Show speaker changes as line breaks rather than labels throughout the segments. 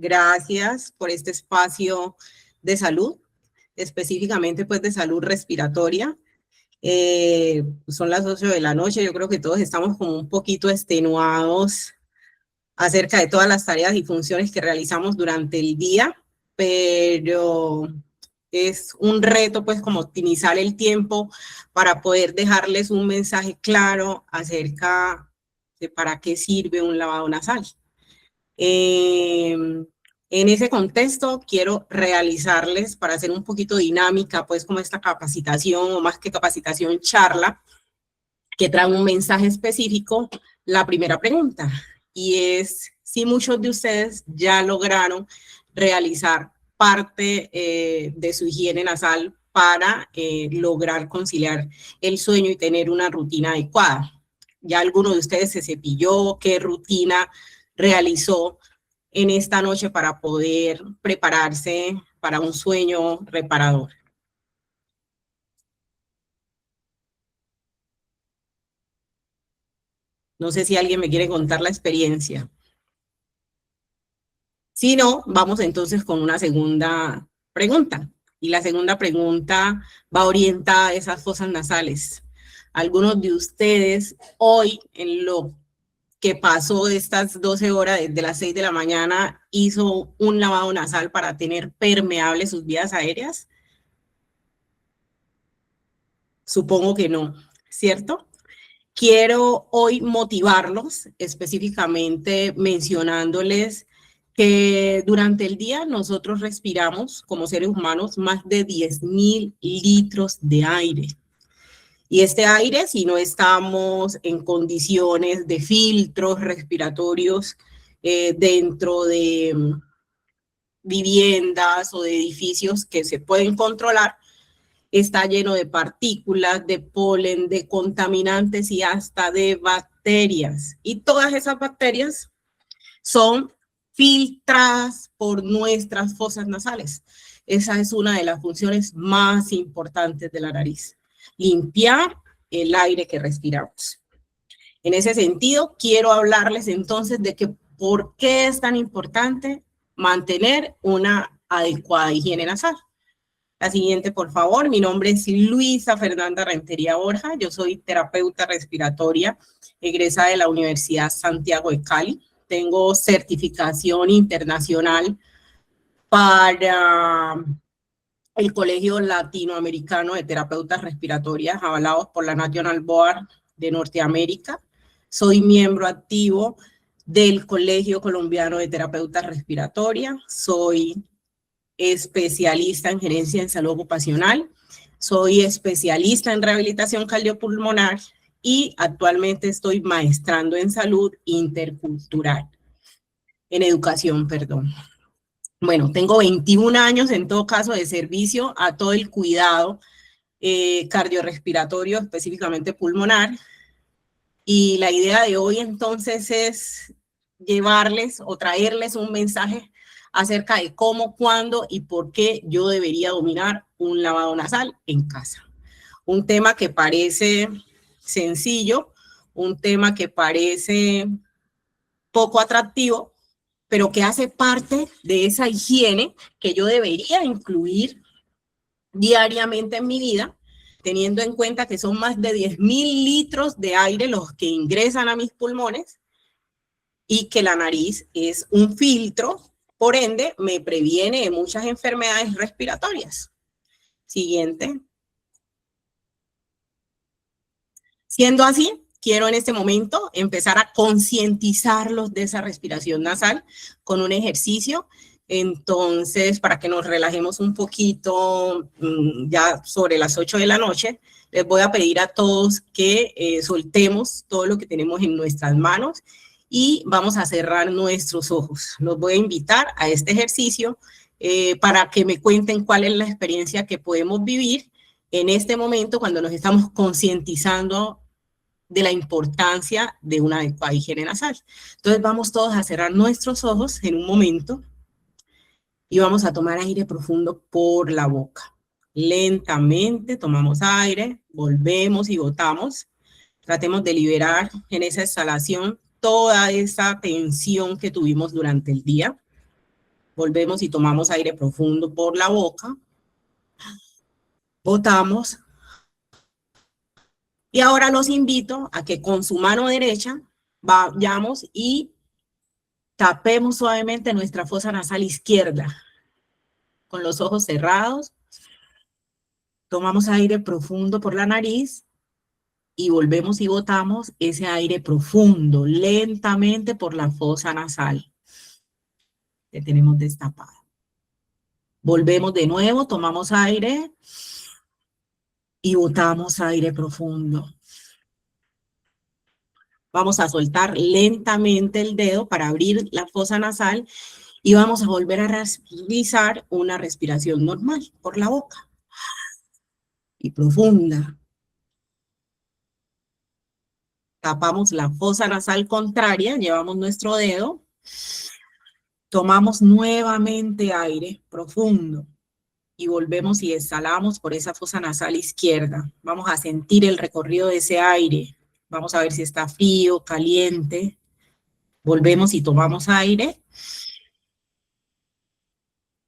Gracias por este espacio de salud, específicamente pues de salud respiratoria. Son las 8 de la noche, yo creo que todos estamos como un poquito extenuados acerca de todas las tareas y funciones que realizamos durante el día, pero es un reto pues como optimizar el tiempo para poder dejarles un mensaje claro acerca de para qué sirve un lavado nasal. En ese contexto, quiero realizarles, para hacer un poquito dinámica, pues como esta capacitación, o más que capacitación, charla, que trae un mensaje específico, la primera pregunta, y es si muchos de ustedes ya lograron realizar parte de su higiene nasal para lograr conciliar el sueño y tener una rutina adecuada. ¿Ya alguno de ustedes se cepilló? ¿Qué rutina realizó en esta noche para poder prepararse para un sueño reparador? No sé si alguien me quiere contar la experiencia. Si no, vamos entonces con una segunda pregunta. Y la segunda pregunta va orientada a esas fosas nasales. Algunos de ustedes hoy, en lo que pasó estas 12 horas, desde las 6 de la mañana, hizo un lavado nasal para tener permeables sus vías aéreas. Supongo que no, ¿cierto? Quiero hoy motivarlos, específicamente mencionándoles que durante el día nosotros respiramos como seres humanos más de 10.000 litros de aire. Y este aire, si no estamos en condiciones de filtros respiratorios dentro de viviendas o de edificios que se pueden controlar, está lleno de partículas, de polen, de contaminantes y hasta de bacterias. Y todas esas bacterias son filtradas por nuestras fosas nasales. Esa es una de las funciones más importantes de la nariz, limpiar el aire que respiramos. En ese sentido, quiero hablarles entonces de que por qué es tan importante mantener una adecuada higiene nasal. La siguiente, por favor. Mi nombre es Luisa Fernanda Rentería Borja. Yo soy terapeuta respiratoria, egresada de la Universidad Santiago de Cali. Tengo certificación internacional para el Colegio Latinoamericano de Terapeutas Respiratorias, avalados por la National Board de Norteamérica. Soy miembro activo del Colegio Colombiano de Terapeutas Respiratorias. Soy especialista en gerencia en salud ocupacional, soy especialista en rehabilitación cardiopulmonar y actualmente estoy maestrando en salud intercultural, en educación, perdón. Bueno, tengo 21 años en todo caso de servicio a todo el cuidado cardiorrespiratorio, específicamente pulmonar, y la idea de hoy entonces es llevarles o traerles un mensaje acerca de cómo, cuándo y por qué yo debería dominar un lavado nasal en casa. Un tema que parece sencillo, un tema que parece poco atractivo, pero que hace parte de esa higiene que yo debería incluir diariamente en mi vida, teniendo en cuenta que son más de 10.000 litros de aire los que ingresan a mis pulmones y que la nariz es un filtro, por ende me previene de muchas enfermedades respiratorias. Siguiente. Siendo así, quiero en este momento empezar a concientizarlos de esa respiración nasal con un ejercicio. Entonces, para que nos relajemos un poquito, ya sobre las 8 de la noche, les voy a pedir a todos que soltemos todo lo que tenemos en nuestras manos y vamos a cerrar nuestros ojos. Los voy a invitar a este ejercicio para que me cuenten cuál es la experiencia que podemos vivir en este momento cuando nos estamos concientizando de la importancia de una adecuada higiene nasal. Entonces vamos todos a cerrar nuestros ojos en un momento y vamos a tomar aire profundo por la boca. Lentamente tomamos aire, volvemos y botamos. Tratemos de liberar en esa exhalación toda esa tensión que tuvimos durante el día. Volvemos y tomamos aire profundo por la boca. Botamos. Y ahora los invito a que con su mano derecha vayamos y tapemos suavemente nuestra fosa nasal izquierda. Con los ojos cerrados, tomamos aire profundo por la nariz y volvemos y botamos ese aire profundo, lentamente por la fosa nasal que tenemos destapada. Volvemos de nuevo, tomamos aire y botamos aire profundo. Vamos a soltar lentamente el dedo para abrir la fosa nasal y vamos a volver a realizar una respiración normal por la boca y profunda. Tapamos la fosa nasal contraria, llevamos nuestro dedo, tomamos nuevamente aire profundo y volvemos y exhalamos por esa fosa nasal izquierda. Vamos a sentir el recorrido de ese aire. Vamos a ver si está frío, caliente. Volvemos y tomamos aire.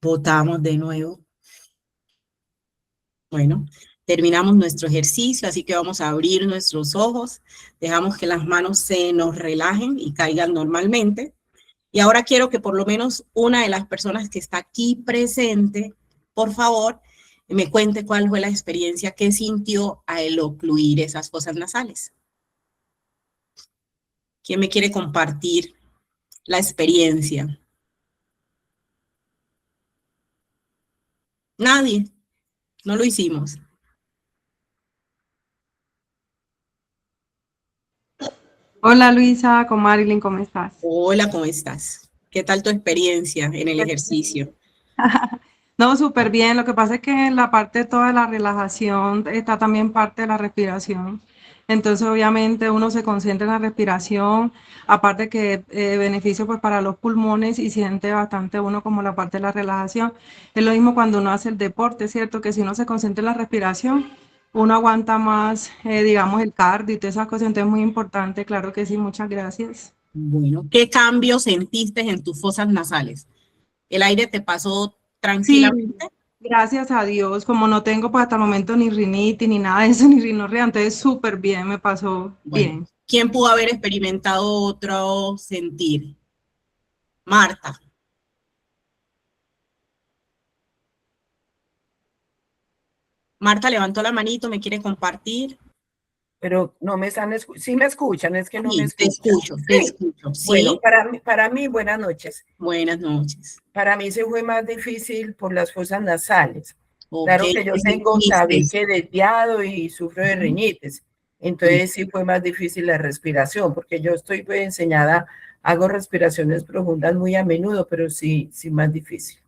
Botamos de nuevo. Bueno, terminamos nuestro ejercicio, así que vamos a abrir nuestros ojos. Dejamos que las manos se nos relajen y caigan normalmente. Y ahora quiero que por lo menos una de las personas que está aquí presente, por favor, me cuente cuál fue la experiencia que sintió al ocluir esas fosas nasales. ¿Quién me quiere compartir la experiencia? Nadie. No lo hicimos.
Hola Luisa, con Marilyn, ¿cómo estás?
Hola, ¿cómo estás? ¿Qué tal tu experiencia en el ejercicio?
No, súper bien. Lo que pasa es que en la parte toda de la relajación está también parte de la respiración. Entonces, obviamente, uno se concentra en la respiración, aparte que beneficio pues para los pulmones y siente bastante uno como la parte de la relajación. Es lo mismo cuando uno hace el deporte, ¿cierto? Que si uno se concentra en la respiración, uno aguanta más, digamos, el cardio y todas esas cosas. Entonces, es muy importante, claro que sí, muchas gracias.
Bueno, ¿qué cambio sentiste en tus fosas nasales? ¿El aire te pasó
Sí,
tranquilamente?
gracias a Dios, como no tengo pues hasta el momento ni rinitis ni nada de eso, ni rinorrea, entonces súper bien, me pasó
Bueno,
bien.
¿quién pudo haber experimentado otro sentir? Marta. Marta levantó la manito, ¿me quiere compartir?
Pero no me están escuchando. Sí me escuchan, es que no me
Sí, te
escuchan.
escucho, te
Sí.
escucho.
Bueno,
Sí,
para mí, buenas noches.
buenas noches.
Para mí se fue más difícil por las fosas nasales.
Ok,
Claro que yo
¿qué
tengo
sentiste?
tabique desviado y sufro de rinitis. Entonces sí fue más difícil la respiración, porque yo estoy pues, enseñada, hago respiraciones profundas muy a menudo, pero sí más difícil.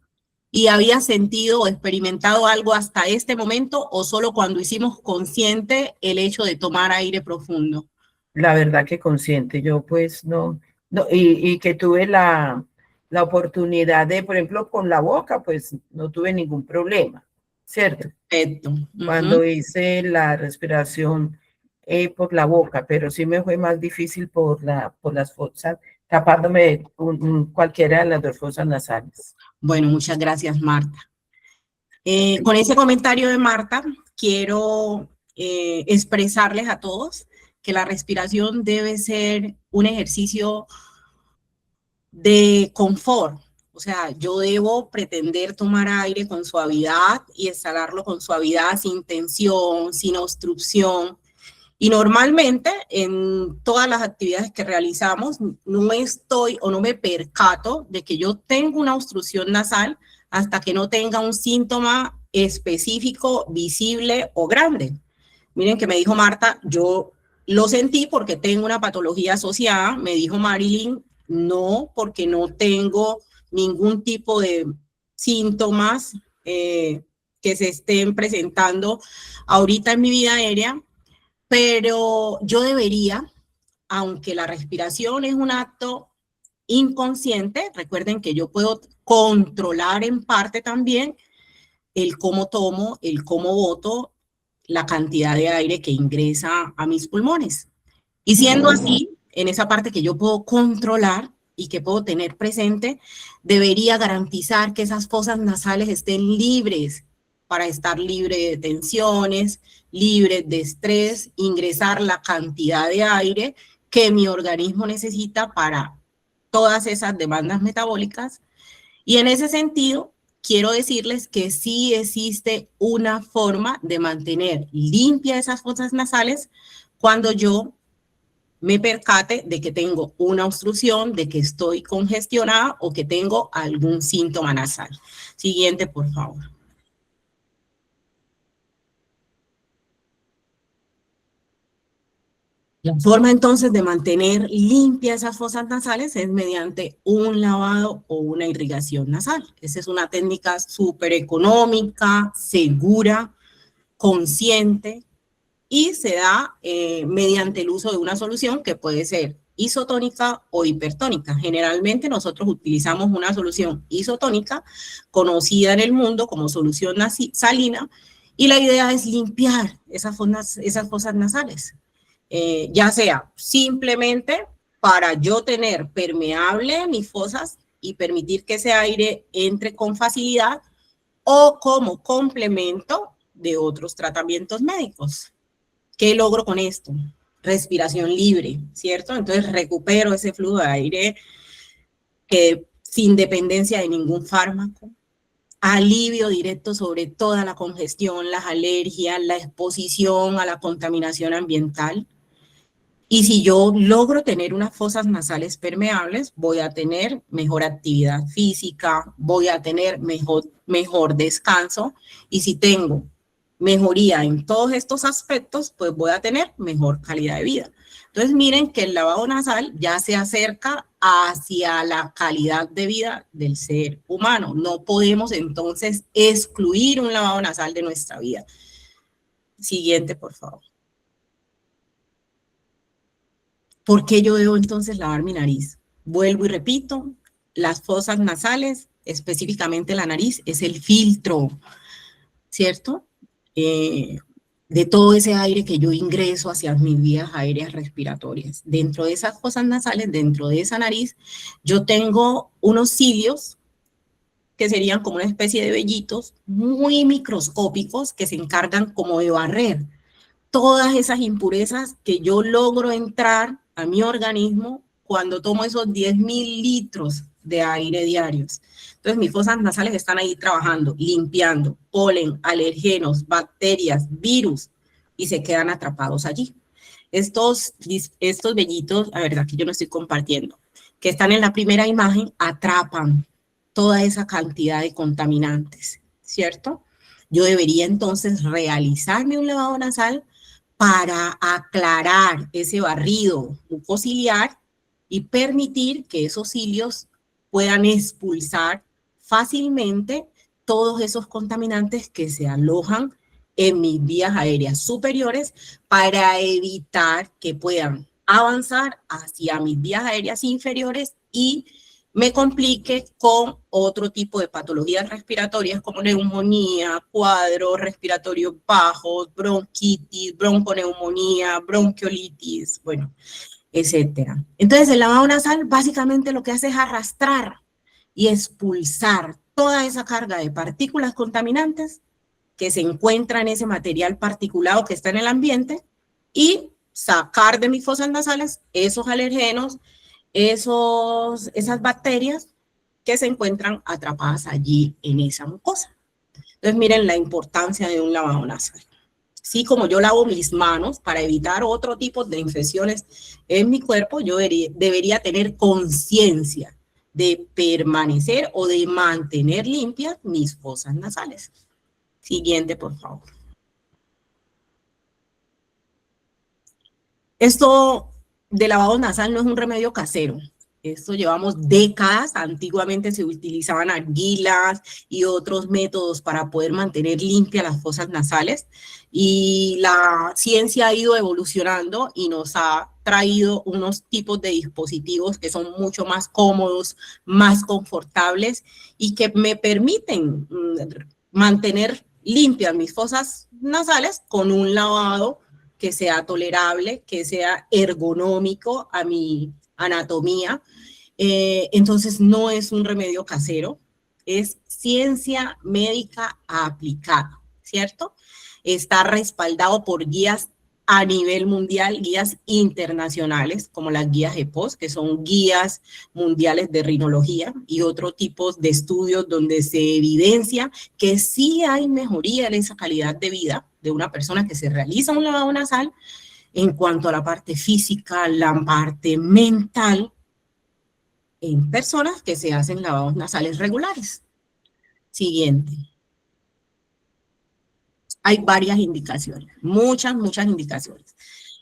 ¿Y habías sentido o experimentado algo hasta este momento o solo cuando hicimos consciente el hecho de tomar aire profundo?
La verdad que consciente, yo pues no y que tuve la oportunidad de, por ejemplo, con la boca, pues no tuve ningún problema, ¿cierto?
Perfecto.
Cuando hice la respiración por la boca, pero sí me fue más difícil por las fosas, tapándome cualquiera de las dos fosas nasales.
Bueno, muchas gracias, Marta. Con ese comentario de Marta, quiero expresarles a todos que la respiración debe ser un ejercicio de confort. O sea, yo debo pretender tomar aire con suavidad y exhalarlo con suavidad, sin tensión, sin obstrucción. Y normalmente en todas las actividades que realizamos no estoy o no me percato de que yo tengo una obstrucción nasal hasta que no tenga un síntoma específico, visible o grande. Miren que me dijo Marta, yo lo sentí porque tengo una patología asociada, me dijo Marilyn, no, porque no tengo ningún tipo de síntomas que se estén presentando ahorita en mi vida aérea, pero yo debería, aunque la respiración es un acto inconsciente, recuerden que yo puedo controlar en parte también el cómo tomo, el cómo boto, la cantidad de aire que ingresa a mis pulmones. Y siendo así, en esa parte que yo puedo controlar, y que puedo tener presente, debería garantizar que esas fosas nasales estén libres para estar libre de tensiones, libres de estrés, ingresar la cantidad de aire que mi organismo necesita para todas esas demandas metabólicas. Y en ese sentido, quiero decirles que sí existe una forma de mantener limpia esas fosas nasales cuando yo me percate de que tengo una obstrucción, de que estoy congestionada o que tengo algún síntoma nasal. Siguiente, por favor. La forma entonces de mantener limpias esas fosas nasales es mediante un lavado o una irrigación nasal. Esa es una técnica súper económica, segura, consciente, y se da mediante el uso de una solución que puede ser isotónica o hipertónica. Generalmente nosotros utilizamos una solución isotónica, conocida en el mundo como solución salina, y la idea es limpiar esas fosas nasales. Ya sea simplemente para yo tener permeable mis fosas y permitir que ese aire entre con facilidad, o como complemento de otros tratamientos médicos. ¿Qué logro con esto? Respiración libre, ¿cierto? Entonces recupero ese flujo de aire sin dependencia de ningún fármaco, alivio directo sobre toda la congestión, las alergias, la exposición a la contaminación ambiental. Y si yo logro tener unas fosas nasales permeables, voy a tener mejor actividad física, voy a tener mejor descanso, y si tengo mejoría en todos estos aspectos, pues voy a tener mejor calidad de vida. Entonces miren que el lavado nasal ya se acerca hacia la calidad de vida del ser humano. No podemos entonces excluir un lavado nasal de nuestra vida. Siguiente, por favor. ¿Por qué yo debo entonces lavar mi nariz? Vuelvo y repito, las fosas nasales, específicamente la nariz, es el filtro, ¿cierto? De todo ese aire que yo ingreso hacia mis vías aéreas respiratorias. Dentro de esas fosas nasales, dentro de esa nariz, yo tengo unos cilios que serían como una especie de vellitos muy microscópicos que se encargan como de barrer todas esas impurezas que yo logro entrar a mi organismo cuando tomo esos 10.000 litros de aire diarios. Entonces mis fosas nasales están ahí trabajando, limpiando polen, alergenos, bacterias, virus, y se quedan atrapados allí. Estos vellitos, la verdad que yo no estoy compartiendo, que están en la primera imagen, atrapan toda esa cantidad de contaminantes, ¿cierto? Yo debería entonces realizarme un lavado nasal para aclarar ese barrido mucociliar y permitir que esos cilios puedan expulsar fácilmente todos esos contaminantes que se alojan en mis vías aéreas superiores, para evitar que puedan avanzar hacia mis vías aéreas inferiores y me complique con otro tipo de patologías respiratorias como neumonía, cuadros respiratorios bajos, bronquitis, bronconeumonía, bronquiolitis, bueno, etcétera. Entonces, el lavado nasal básicamente lo que hace es arrastrar y expulsar toda esa carga de partículas contaminantes que se encuentra en ese material particulado que está en el ambiente, y sacar de mis fosas nasales esos alergenos, esas bacterias que se encuentran atrapadas allí en esa mucosa. Entonces, miren la importancia de un lavado nasal. Sí, como yo lavo mis manos para evitar otro tipo de infecciones en mi cuerpo, yo debería tener conciencia de permanecer o de mantener limpias mis fosas nasales. Siguiente, por favor. Esto de lavado nasal no es un remedio casero. Esto llevamos décadas. Antiguamente se utilizaban argilas y otros métodos para poder mantener limpias las fosas nasales, y la ciencia ha ido evolucionando y nos ha traído unos tipos de dispositivos que son mucho más cómodos, más confortables, y que me permiten mantener limpias mis fosas nasales con un lavado que sea tolerable, que sea ergonómico a mi anatomía, Entonces no es un remedio casero, es ciencia médica aplicada, ¿cierto? Está respaldado por guías a nivel mundial, guías internacionales, como las guías EPOS, que son guías mundiales de rinología, y otros tipos de estudios donde se evidencia que sí hay mejoría en esa calidad de vida de una persona que se realiza un lavado nasal en cuanto a la parte física, la parte mental, en personas que se hacen lavados nasales regulares. Siguiente. Hay varias indicaciones, muchas indicaciones.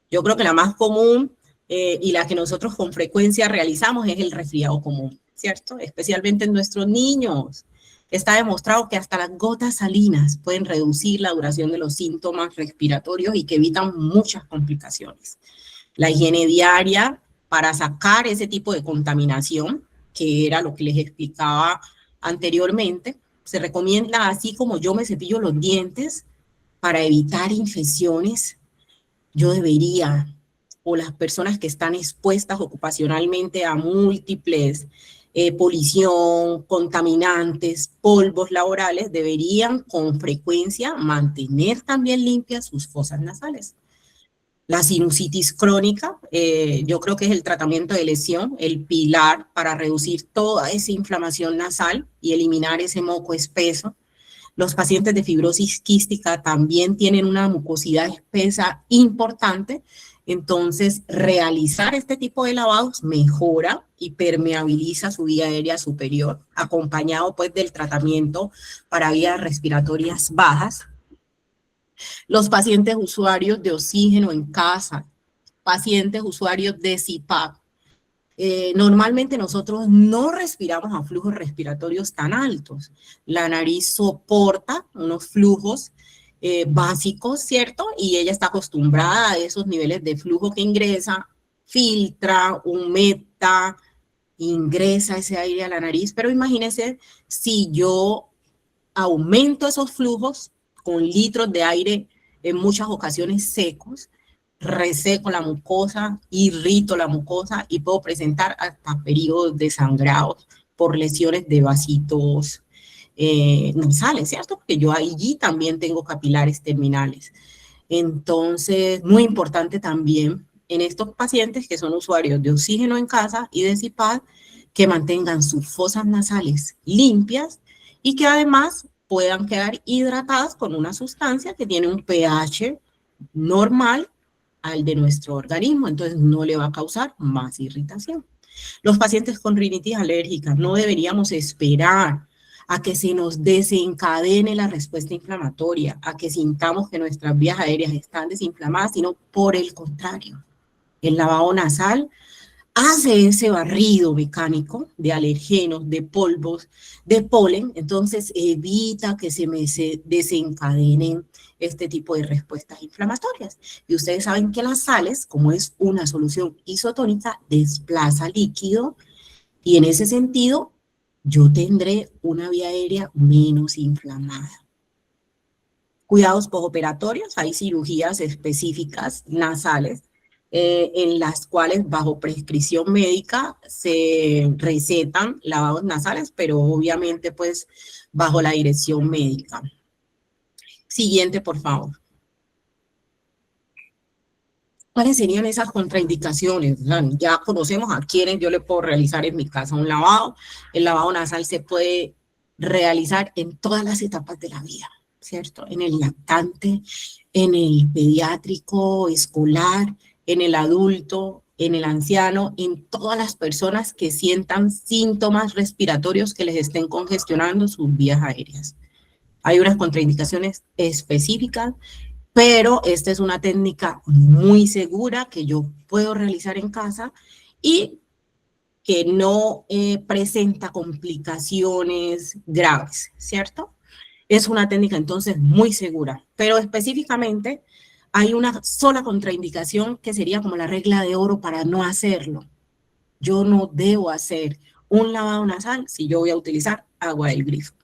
Yo creo que la más común y la que nosotros con frecuencia realizamos es el resfriado común, ¿cierto? Especialmente en nuestros niños. Está demostrado que hasta las gotas salinas pueden reducir la duración de los síntomas respiratorios y que evitan muchas complicaciones. La higiene diaria para sacar ese tipo de contaminación, que era lo que les explicaba anteriormente, se recomienda, así como yo me cepillo los dientes para evitar infecciones, yo debería, o las personas que están expuestas ocupacionalmente a múltiples polución, contaminantes, polvos laborales, deberían con frecuencia mantener también limpias sus fosas nasales. La sinusitis crónica, yo creo que es el tratamiento de lesión, el pilar para reducir toda esa inflamación nasal y eliminar ese moco espeso. Los pacientes de fibrosis quística también tienen una mucosidad espesa importante, entonces realizar este tipo de lavados mejora y permeabiliza su vía aérea superior, acompañado pues del tratamiento para vías respiratorias bajas. Los pacientes usuarios de oxígeno en casa, pacientes usuarios de CPAP, normalmente nosotros no respiramos a flujos respiratorios tan altos. La nariz soporta unos flujos básicos, ¿cierto? Y ella está acostumbrada a esos niveles de flujo que ingresa, filtra, humecta, ingresa ese aire a la nariz. Pero imagínense si yo aumento esos flujos con litros de aire en muchas ocasiones secos, reseco la mucosa, irrito la mucosa y puedo presentar hasta periodos de sangrados por lesiones de vasitos nasales, ¿cierto? Porque yo allí también tengo capilares terminales. Entonces, muy importante también en estos pacientes que son usuarios de oxígeno en casa y de CPAP, que mantengan sus fosas nasales limpias y que además puedan quedar hidratadas con una sustancia que tiene un pH normal al de nuestro organismo, entonces no le va a causar más irritación. Los pacientes con rinitis alérgica no deberíamos esperar a que se nos desencadene la respuesta inflamatoria, a que sintamos que nuestras vías aéreas están desinflamadas, sino por el contrario. El lavado nasal hace ese barrido mecánico de alergenos, de polvos, de polen, entonces evita que se me desencadenen este tipo de respuestas inflamatorias. Y ustedes saben que las sales, como es una solución isotónica, desplaza líquido y en ese sentido yo tendré una vía aérea menos inflamada. Cuidados postoperatorios, hay cirugías específicas nasales en las cuales bajo prescripción médica se recetan lavados nasales, pero obviamente pues bajo la dirección médica. Siguiente, por favor. ¿Cuáles serían esas contraindicaciones? Ya conocemos a quienes yo le puedo realizar en mi casa un lavado. El lavado nasal se puede realizar en todas las etapas de la vida, ¿cierto? En el lactante, en el pediátrico, escolar, en el adulto, en el anciano, en todas las personas que sientan síntomas respiratorios que les estén congestionando sus vías aéreas. Hay unas contraindicaciones específicas, pero esta es una técnica muy segura que yo puedo realizar en casa y que no presenta complicaciones graves, ¿cierto? Es una técnica entonces muy segura, pero específicamente hay una sola contraindicación que sería como la regla de oro para no hacerlo. Yo no debo hacer un lavado nasal si yo voy a utilizar agua del grifo.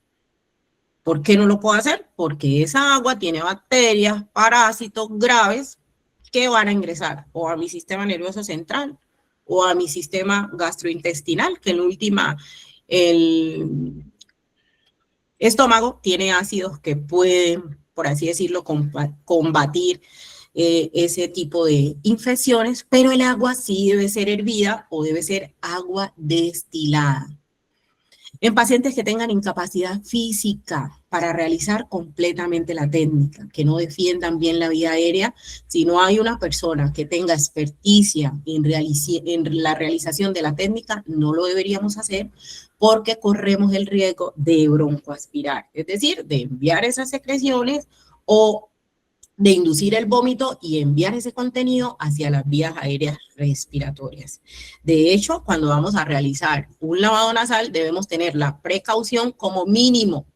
¿Por qué no lo puedo hacer? Porque esa agua tiene bacterias, parásitos graves que van a ingresar o a mi sistema nervioso central o a mi sistema gastrointestinal, que en última el estómago tiene ácidos que pueden, por así decirlo, combatir ese tipo de infecciones, pero el agua sí debe ser hervida o debe ser agua destilada. En pacientes que tengan incapacidad física para realizar completamente la técnica, que no defiendan bien la vía aérea, si no hay una persona que tenga experticia en la realización de la técnica, no lo deberíamos hacer porque corremos el riesgo de broncoaspirar, es decir, de enviar esas secreciones o de inducir el vómito y enviar ese contenido hacia las vías aéreas respiratorias. De hecho, cuando vamos a realizar un lavado nasal, debemos tener la precaución como mínimo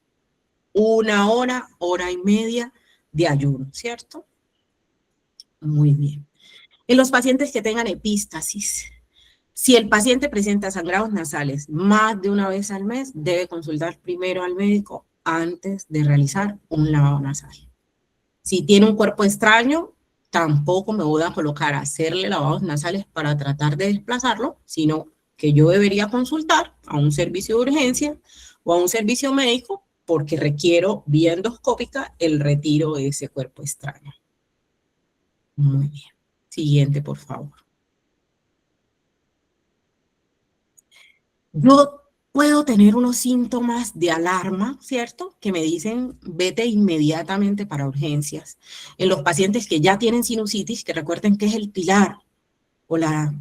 1 hora, hora y media de ayuno, ¿cierto? Muy bien. En los pacientes que tengan epístasis, si el paciente presenta sangrados nasales más de una vez al mes, debe consultar primero al médico antes de realizar un lavado nasal. Si tiene un cuerpo extraño, tampoco me voy a colocar a hacerle lavados nasales para tratar de desplazarlo, sino que yo debería consultar a un servicio de urgencia o a un servicio médico porque requiero vía endoscópica el retiro de ese cuerpo extraño. Muy bien. Siguiente, por favor. Yo puedo tener unos síntomas de alarma, ¿cierto? Que me dicen, vete inmediatamente para urgencias. En los pacientes que ya tienen sinusitis, que recuerden que es el pilar o la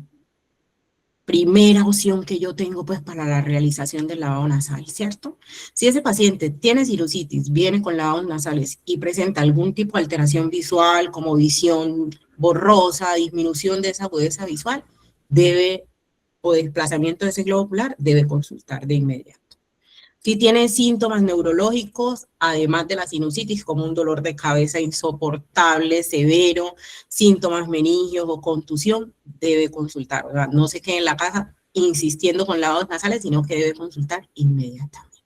primera opción que yo tengo pues para la realización del lavado nasal, ¿cierto? Si ese paciente tiene sinusitis, viene con lavados nasales y presenta algún tipo de alteración visual, como visión borrosa, disminución de esa agudeza visual, o desplazamiento de ese globo ocular, debe consultar de inmediato. Si tiene síntomas neurológicos, además de la sinusitis, como un dolor de cabeza insoportable, severo, síntomas meningios o contusión, debe consultar, ¿verdad? No se quede en la casa insistiendo con lavados nasales, sino que debe consultar inmediatamente.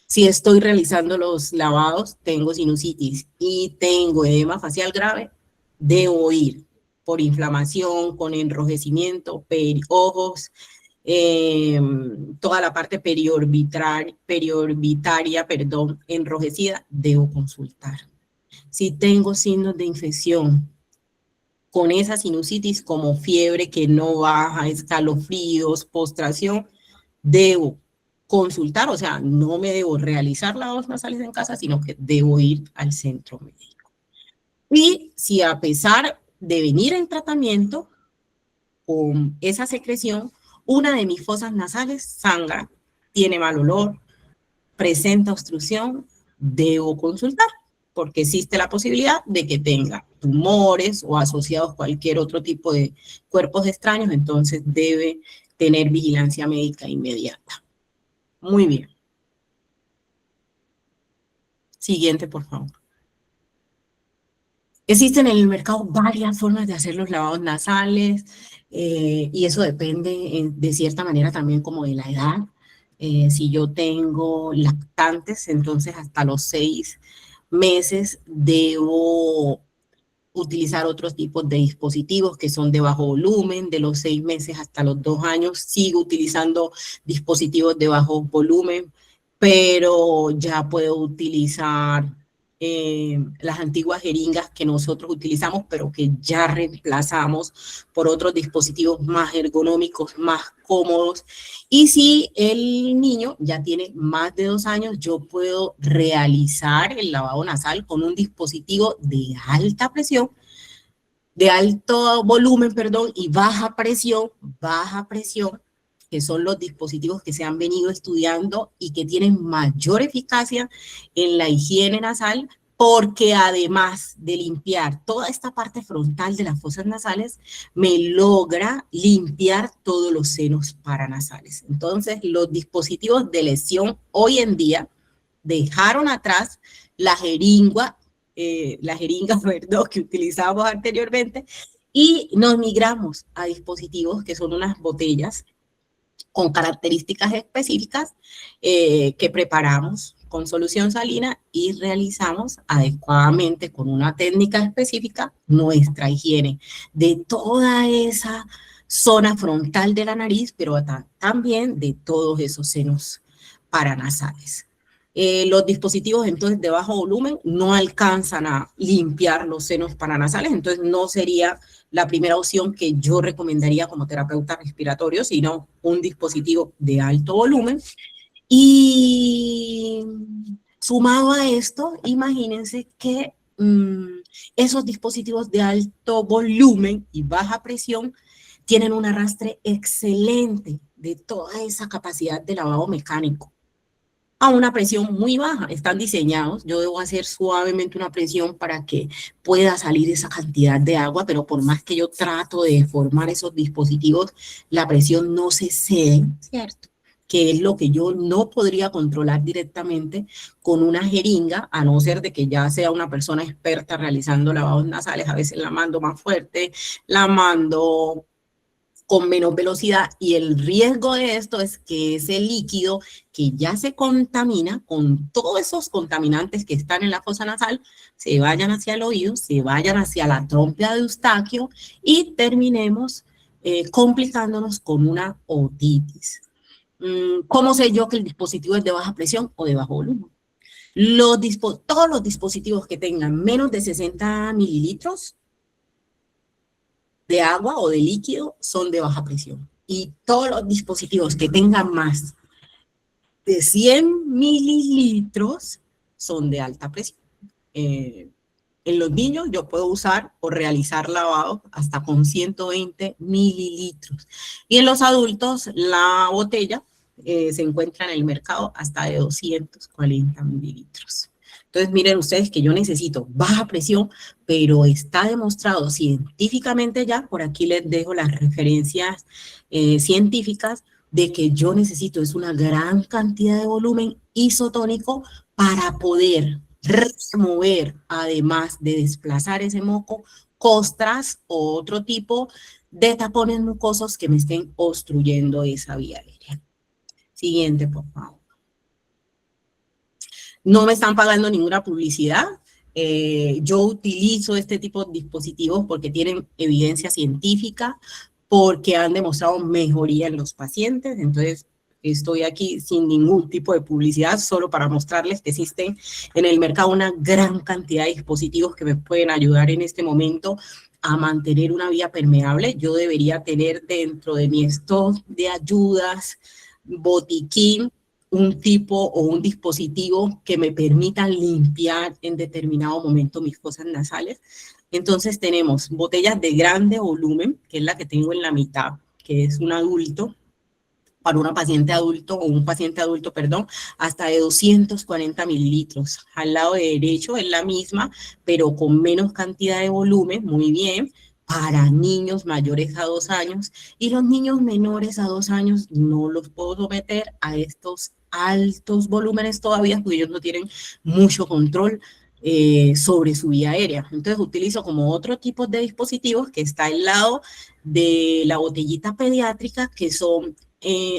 Si estoy realizando los lavados, tengo sinusitis y tengo edema facial grave, debo ir por inflamación, con enrojecimiento, ojos, toda la parte periorbitaria, enrojecida, debo consultar. Si tengo signos de infección con esa sinusitis como fiebre que no baja, escalofríos, postración, debo consultar, o sea, no me debo realizar lavados nasales en casa, sino que debo ir al centro médico. Y si a pesar de venir en tratamiento con esa secreción, una de mis fosas nasales sangra, tiene mal olor, presenta obstrucción, debo consultar, porque existe la posibilidad de que tenga tumores o asociados a cualquier otro tipo de cuerpos extraños, entonces debe tener vigilancia médica inmediata. Muy bien. Siguiente, por favor. Existen en el mercado varias formas de hacer los lavados nasales y eso depende de cierta manera también como de la edad. Si yo tengo lactantes, entonces hasta los 6 meses debo utilizar otros tipos de dispositivos que son de bajo volumen. De los 6 meses hasta los 2 años sigo utilizando dispositivos de bajo volumen, pero ya puedo utilizar las antiguas jeringas que nosotros utilizamos, pero que ya reemplazamos por otros dispositivos más ergonómicos, más cómodos. Y si el niño ya tiene más de 2 años, yo puedo realizar el lavado nasal con un dispositivo de alta presión, de alto volumen, perdón, y baja presión, que son los dispositivos que se han venido estudiando y que tienen mayor eficacia en la higiene nasal, porque además de limpiar toda esta parte frontal de las fosas nasales, me logra limpiar todos los senos paranasales. Entonces, los dispositivos de lesión hoy en día dejaron atrás la jeringa, perdón, que utilizábamos anteriormente, y nos migramos a dispositivos que son unas botellas con características específicas que preparamos con solución salina y realizamos adecuadamente con una técnica específica nuestra higiene de toda esa zona frontal de la nariz, pero también de todos esos senos paranasales. Los dispositivos entonces de bajo volumen no alcanzan a limpiar los senos paranasales, entonces no sería la primera opción que yo recomendaría como terapeuta respiratorio, sino un dispositivo de alto volumen. Y sumado a esto, imagínense que esos dispositivos de alto volumen y baja presión tienen un arrastre excelente de toda esa capacidad de lavado mecánico a una presión muy baja. Están diseñados, yo debo hacer suavemente una presión para que pueda salir esa cantidad de agua, pero por más que yo trato de deformar esos dispositivos, la presión no se cede, ¿cierto? Que es lo que yo no podría controlar directamente con una jeringa, a no ser de que ya sea una persona experta realizando lavados nasales. A veces la mando más fuerte, la mando con menos velocidad, y el riesgo de esto es que ese líquido que ya se contamina con todos esos contaminantes que están en la fosa nasal se vayan hacia el oído, se vayan hacia la trompa de Eustaquio y terminemos complicándonos con una otitis. ¿Cómo sé yo que el dispositivo es de baja presión o de bajo volumen? Todos los dispositivos que tengan menos de 60 mililitros de agua o de líquido son de baja presión. Y todos los dispositivos que tengan más de 100 mililitros son de alta presión. En los niños yo puedo usar o realizar lavado hasta con 120 mililitros. Y en los adultos la botella se encuentra en el mercado hasta de 240 mililitros. Entonces, miren ustedes que yo necesito baja presión, pero está demostrado científicamente ya, por aquí les dejo las referencias científicas, de que yo necesito es una gran cantidad de volumen isotónico para poder remover, además de desplazar ese moco, costras o otro tipo de tapones mucosos que me estén obstruyendo esa vía aérea. Siguiente, por favor. No me están pagando ninguna publicidad. Yo utilizo este tipo de dispositivos porque tienen evidencia científica, porque han demostrado mejoría en los pacientes. Entonces, estoy aquí sin ningún tipo de publicidad, solo para mostrarles que existen en el mercado una gran cantidad de dispositivos que me pueden ayudar en este momento a mantener una vía permeable. Yo debería tener dentro de mi stock de ayudas, botiquín, un tipo o un dispositivo que me permita limpiar en determinado momento mis fosas nasales. Entonces tenemos botellas de grande volumen, que es la que tengo en la mitad, que es un adulto, para una paciente adulto o un paciente adulto, perdón, hasta de 240 mililitros. Al lado derecho es la misma, pero con menos cantidad de volumen, muy bien, para niños mayores a 2 años, y los niños menores a 2 años no los puedo someter a estos altos volúmenes todavía, porque ellos no tienen mucho control sobre su vía aérea. Entonces utilizo como otro tipo de dispositivos que está al lado de la botellita pediátrica, que son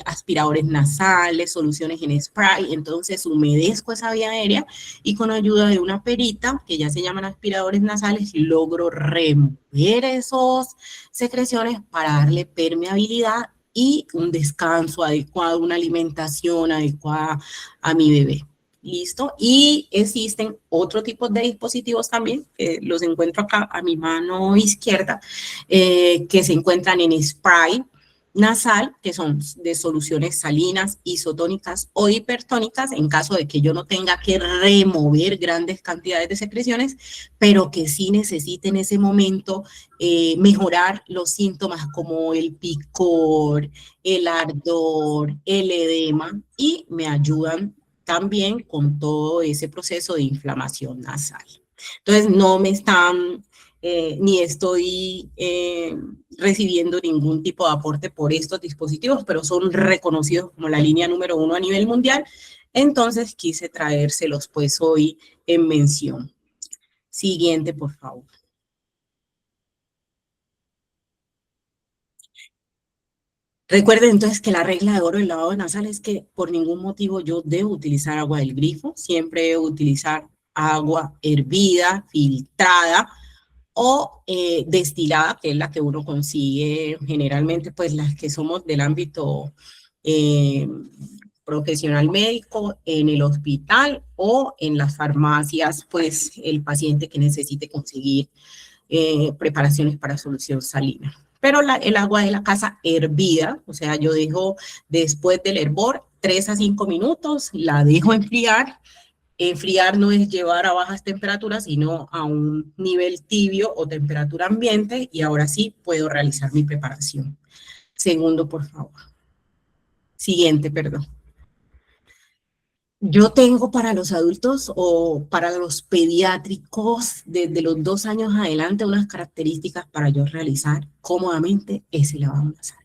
aspiradores nasales, soluciones en spray. Entonces humedezco esa vía aérea y con ayuda de una perita, que ya se llaman aspiradores nasales, logro remover esas secreciones para darle permeabilidad y un descanso adecuado, una alimentación adecuada a mi bebé. ¿Listo? Y existen otro tipo de dispositivos también, que los encuentro acá a mi mano izquierda, que se encuentran en spray nasal, que son de soluciones salinas, isotónicas o hipertónicas, en caso de que yo no tenga que remover grandes cantidades de secreciones, pero que sí necesite en ese momento mejorar los síntomas como el picor, el ardor, el edema, y me ayudan también con todo ese proceso de inflamación nasal. Entonces, no me están, ni estoy recibiendo ningún tipo de aporte por estos dispositivos, pero son reconocidos como la línea número 1 a nivel mundial. Entonces, quise traérselos pues hoy en mención. Siguiente, por favor. Recuerden entonces que la regla de oro del lavado nasal es que por ningún motivo yo debo utilizar agua del grifo, siempre debo utilizar agua hervida, filtrada, o destilada, que es la que uno consigue generalmente, pues las que somos del ámbito profesional médico, en el hospital o en las farmacias, pues el paciente que necesite conseguir preparaciones para solución salina. Pero el agua de la casa hervida, o sea, yo dejo después del hervor 3 a 5 minutos, la dejo enfriar. Enfriar no es llevar a bajas temperaturas, sino a un nivel tibio o temperatura ambiente, y ahora sí puedo realizar mi preparación. Segundo, por favor. Siguiente, perdón. Yo tengo para los adultos o para los pediátricos desde los 2 años adelante unas características para yo realizar cómodamente ese lavado nasal.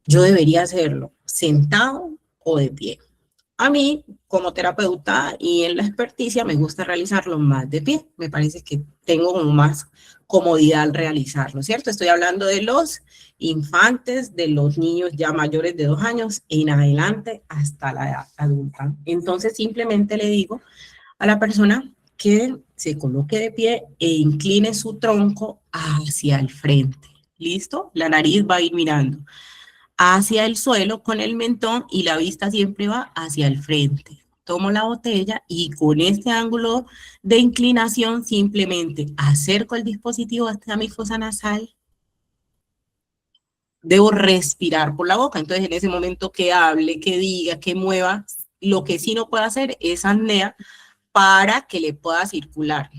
Yo debería hacerlo sentado o de pie. A mí, como terapeuta y en la experticia, me gusta realizarlo más de pie. Me parece que tengo como más comodidad al realizarlo, ¿cierto? Estoy hablando de los infantes, de los niños ya mayores de 2 años en adelante hasta la edad adulta. Entonces, simplemente le digo a la persona que se coloque de pie e incline su tronco hacia el frente. ¿Listo? La nariz va a ir mirando hacia el suelo con el mentón y la vista siempre va hacia el frente. Tomo la botella y con este ángulo de inclinación simplemente acerco el dispositivo hasta mi fosa nasal. Debo respirar por la boca. Entonces, en ese momento que hable, que diga, que mueva, lo que sí no puedo hacer es apnea para que le pueda circular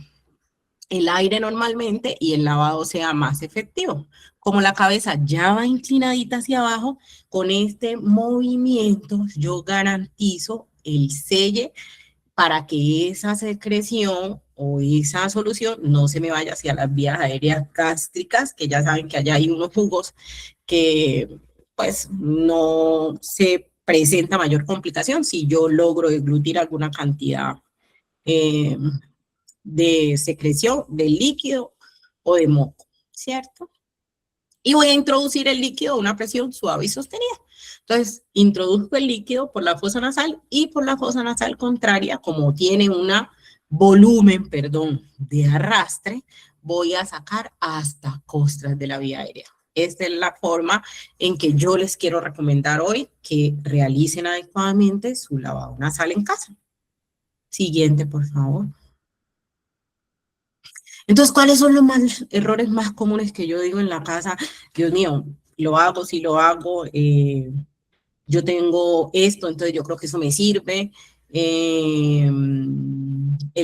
el aire normalmente y el lavado sea más efectivo. Como la cabeza ya va inclinadita hacia abajo, con este movimiento yo garantizo el selle para que esa secreción o esa solución no se me vaya hacia las vías aéreas gástricas, que ya saben que allá hay unos jugos que pues no se presenta mayor complicación si yo logro deglutir alguna cantidad de secreción, de líquido o de moco, ¿cierto? Y voy a introducir el líquido a una presión suave y sostenida. Entonces, introduzco el líquido por la fosa nasal y por la fosa nasal contraria, como tiene un volumen, de arrastre, voy a sacar hasta costras de la vía aérea. Esta es la forma en que yo les quiero recomendar hoy que realicen adecuadamente su lavado nasal en casa. Siguiente, por favor. Entonces, ¿cuáles son los errores más comunes que yo digo en la casa? Dios mío, lo hago, sí lo hago, yo tengo esto, entonces yo creo que eso me sirve. El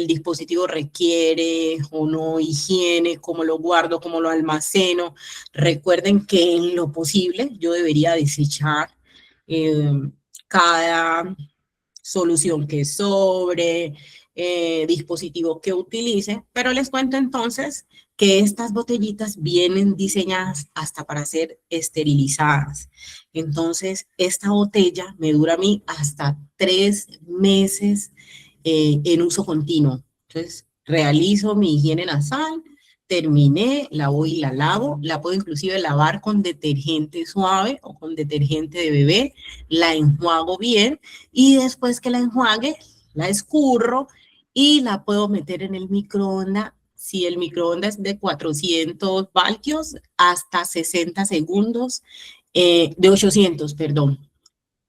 dispositivo requiere o no higiene, cómo lo guardo, cómo lo almaceno. Recuerden que en lo posible yo debería desechar cada solución que sobre, dispositivo que utilice, pero les cuento entonces que estas botellitas vienen diseñadas hasta para ser esterilizadas. Entonces, esta botella me dura a mí hasta 3 meses en uso continuo. Entonces, realizo mi higiene nasal, terminé, la voy y la lavo, la puedo inclusive lavar con detergente suave o con detergente de bebé, la enjuago bien y después que la enjuague, la escurro y la puedo meter en el microondas. Si el microondas es de 400 voltios, hasta 60 segundos, de 800, perdón,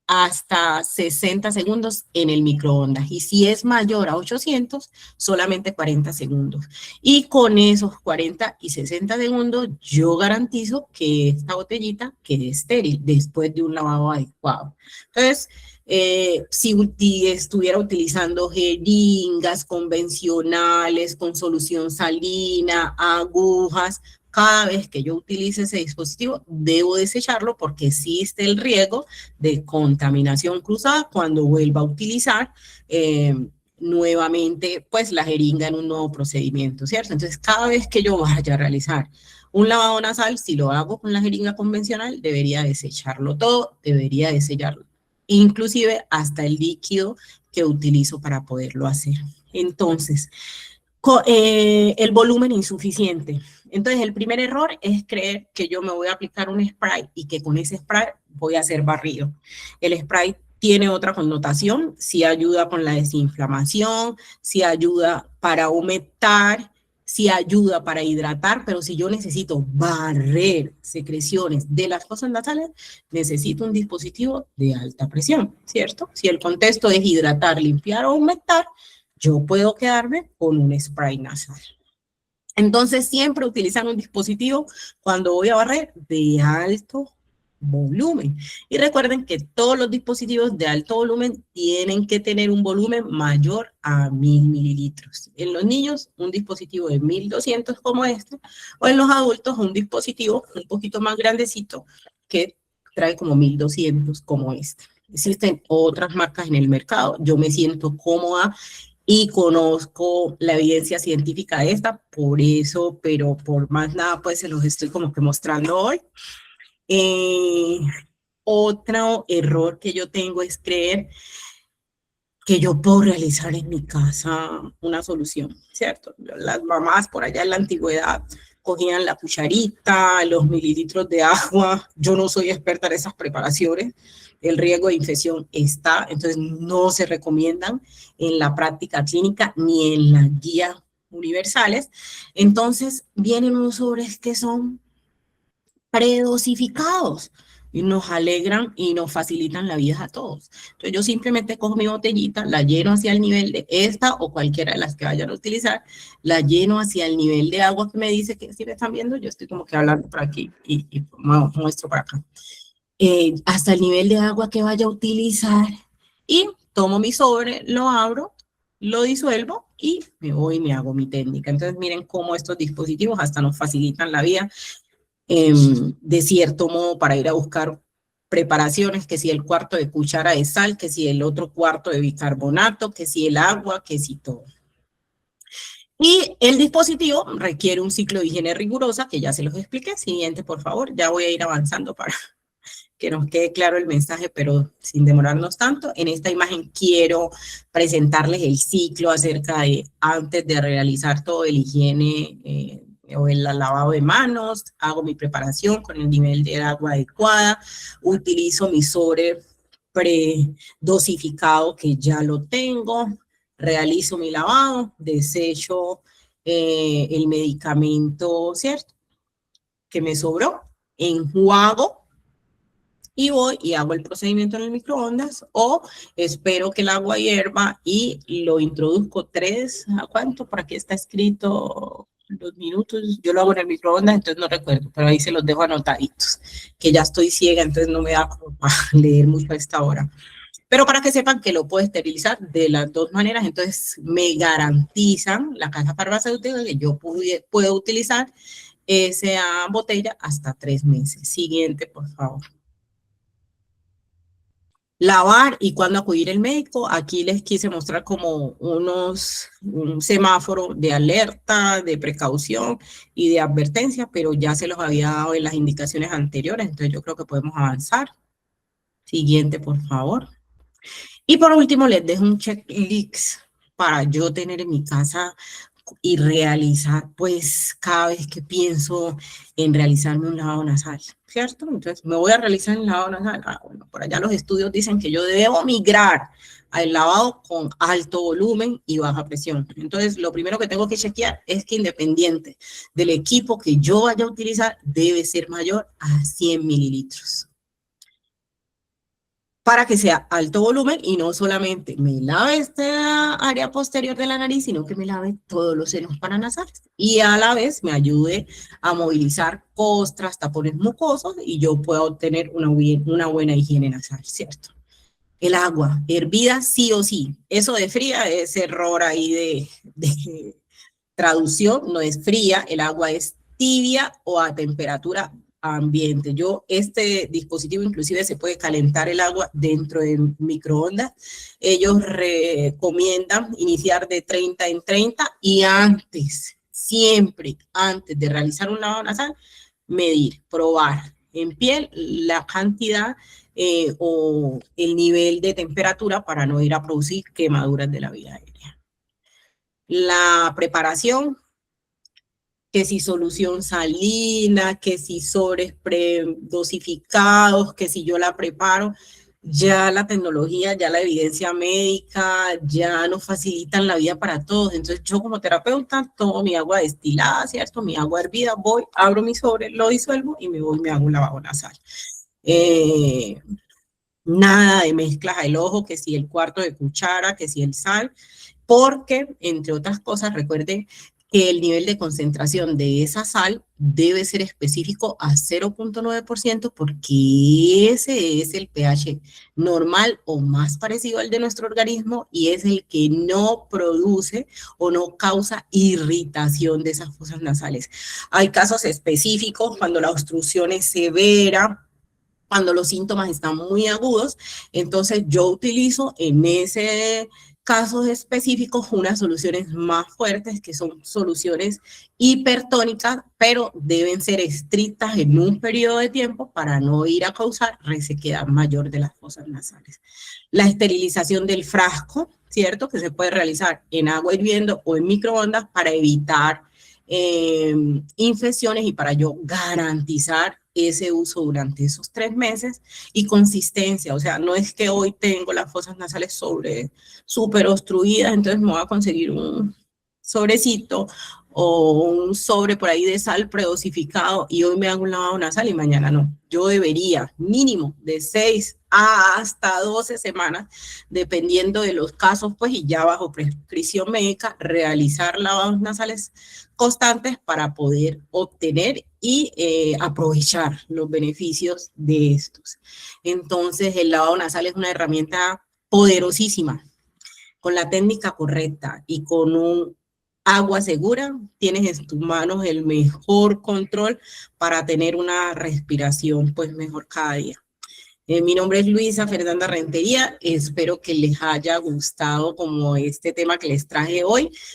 hasta 60 segundos en el microondas. Y si es mayor a 800, solamente 40 segundos. Y con esos 40 y 60 segundos, yo garantizo que esta botellita quede estéril después de un lavado adecuado. Entonces, si estuviera utilizando jeringas convencionales con solución salina, agujas, cada vez que yo utilice ese dispositivo, debo desecharlo porque existe el riesgo de contaminación cruzada cuando vuelva a utilizar nuevamente pues la jeringa en un nuevo procedimiento, ¿cierto? Entonces, cada vez que yo vaya a realizar un lavado nasal, si lo hago con la jeringa convencional, debería desecharlo todo, debería desellarlo, inclusive hasta el líquido que utilizo para poderlo hacer. Entonces, el volumen insuficiente. Entonces, el primer error es creer que yo me voy a aplicar un spray y que con ese spray voy a hacer barrido. El spray tiene otra connotación, sí ayuda con la desinflamación, sí ayuda para humectar, sí ayuda para hidratar, pero si yo necesito barrer secreciones de las fosas nasales, necesito un dispositivo de alta presión, ¿cierto? Si el contexto es hidratar, limpiar o humectar, yo puedo quedarme con un spray nasal. Entonces, siempre utilizar un dispositivo cuando voy a barrer de alto volumen. Y recuerden que todos los dispositivos de alto volumen tienen que tener un volumen mayor a 1000 mililitros. En los niños, un dispositivo de 1200 como este, o en los adultos, un dispositivo un poquito más grandecito que trae como 1200 como este. Existen otras marcas en el mercado. Yo me siento cómoda y conozco la evidencia científica de esta, por eso, pero por más nada, pues se los estoy como que mostrando hoy. Otro error que yo tengo es creer que yo puedo realizar en mi casa una solución, ¿cierto? Las mamás por allá en la antigüedad cogían la cucharita, los mililitros de agua. Yo no soy experta en esas preparaciones. El riesgo de infección está, entonces no se recomiendan en la práctica clínica ni en las guías universales. Entonces vienen unos sobres que son predosificados y nos alegran y nos facilitan la vida a todos. Entonces yo simplemente cojo mi botellita, la lleno hacia el nivel de esta o cualquiera de las que vayan a utilizar, la lleno hacia el nivel de agua que me dice que si me están viendo, yo estoy como que hablando por aquí y muestro para acá. Hasta el nivel de agua que vaya a utilizar y tomo mi sobre, lo abro, lo disuelvo y me voy y me hago mi técnica. Entonces miren cómo estos dispositivos hasta nos facilitan la vida de cierto modo para ir a buscar preparaciones, que si el cuarto de cuchara de sal, que si el otro cuarto de bicarbonato, que si el agua, que si todo. Y el dispositivo requiere un ciclo de higiene rigurosa, que ya se los expliqué. Siguiente, por favor, ya voy a ir avanzando para que nos quede claro el mensaje, pero sin demorarnos tanto. En esta imagen quiero presentarles el ciclo acerca de antes de realizar todo el higiene o el lavado de manos, hago mi preparación con el nivel de agua adecuada, utilizo mi sobre predosificado que ya lo tengo, realizo mi lavado, desecho el medicamento, ¿cierto?, que me sobró, enjuago, y voy y hago el procedimiento en el microondas o espero que el agua hierva y lo introduzco 3, ¿a cuánto? Por aquí está escrito los minutos, yo lo hago en el microondas, entonces no recuerdo, pero ahí se los dejo anotaditos, que ya estoy ciega, entonces no me da como para leer mucho a esta hora. Pero para que sepan que lo puedo esterilizar de las dos maneras, entonces me garantizan la casa farmacéutica que yo puedo utilizar esa botella hasta 3 meses. Siguiente, por favor. Lavar y cuándo acudir al médico. Aquí les quise mostrar como un semáforo de alerta, de precaución y de advertencia, pero ya se los había dado en las indicaciones anteriores, entonces yo creo que podemos avanzar. Siguiente, por favor. Y por último, les dejo un checklist para yo tener en mi casa y realizar, pues, cada vez que pienso en realizarme un lavado nasal, ¿cierto? Entonces, me voy a realizar el lavado nasal. Bueno, por allá los estudios dicen que yo debo migrar al lavado con alto volumen y baja presión. Entonces, lo primero que tengo que chequear es que independiente del equipo que yo vaya a utilizar, debe ser mayor a 100 mililitros. Para que sea alto volumen y no solamente me lave esta área posterior de la nariz, sino que me lave todos los senos paranasales y a la vez me ayude a movilizar costras, tapones mucosos y yo pueda obtener una buena higiene nasal, ¿cierto? El agua hervida sí o sí. Eso de fría es error ahí de traducción, no es fría, el agua es tibia o a temperatura ambiente. Este dispositivo inclusive se puede calentar el agua dentro del microondas. Ellos recomiendan iniciar de 30 en 30 y siempre antes de realizar un lavado nasal, medir, probar en piel la cantidad o el nivel de temperatura para no ir a producir quemaduras de la vía aérea. La preparación, que si solución salina, que si sobres predosificados, que si yo la preparo, ya la tecnología, ya la evidencia médica, ya nos facilitan la vida para todos. Entonces yo como terapeuta tomo mi agua destilada, ¿cierto? Mi agua hervida, voy, abro mi sobre, lo disuelvo y me voy, me hago un lavado nasal. Nada de mezclas al ojo, que si el cuarto de cuchara, que si el sal, porque, entre otras cosas, recuerden que el nivel de concentración de esa sal debe ser específico a 0.9% porque ese es el pH normal o más parecido al de nuestro organismo y es el que no produce o no causa irritación de esas fosas nasales. Hay casos específicos cuando la obstrucción es severa, cuando los síntomas están muy agudos, entonces yo utilizo en ese casos específicos unas soluciones más fuertes que son soluciones hipertónicas, pero deben ser estrictas en un periodo de tiempo para no ir a causar resequedad mayor de las fosas nasales. La esterilización del frasco, ¿cierto? Que se puede realizar en agua hirviendo o en microondas para evitar infecciones y para yo garantizar ese uso durante esos 3 meses y consistencia, o sea, no es que hoy tengo las fosas nasales súper obstruidas, entonces me voy a conseguir un sobrecito o un sobre por ahí de sal predosificado y hoy me hago un lavado nasal y mañana no. Yo debería mínimo de 6 hasta 12 semanas, dependiendo de los casos, pues, y ya bajo prescripción médica, realizar lavados nasales constantes para poder obtener y aprovechar los beneficios de estos. Entonces, el lavado nasal es una herramienta poderosísima. Con la técnica correcta y con un agua segura, tienes en tus manos el mejor control para tener una respiración pues mejor cada día. Mi nombre es Luisa Fernanda Rentería, espero que les haya gustado como este tema que les traje hoy.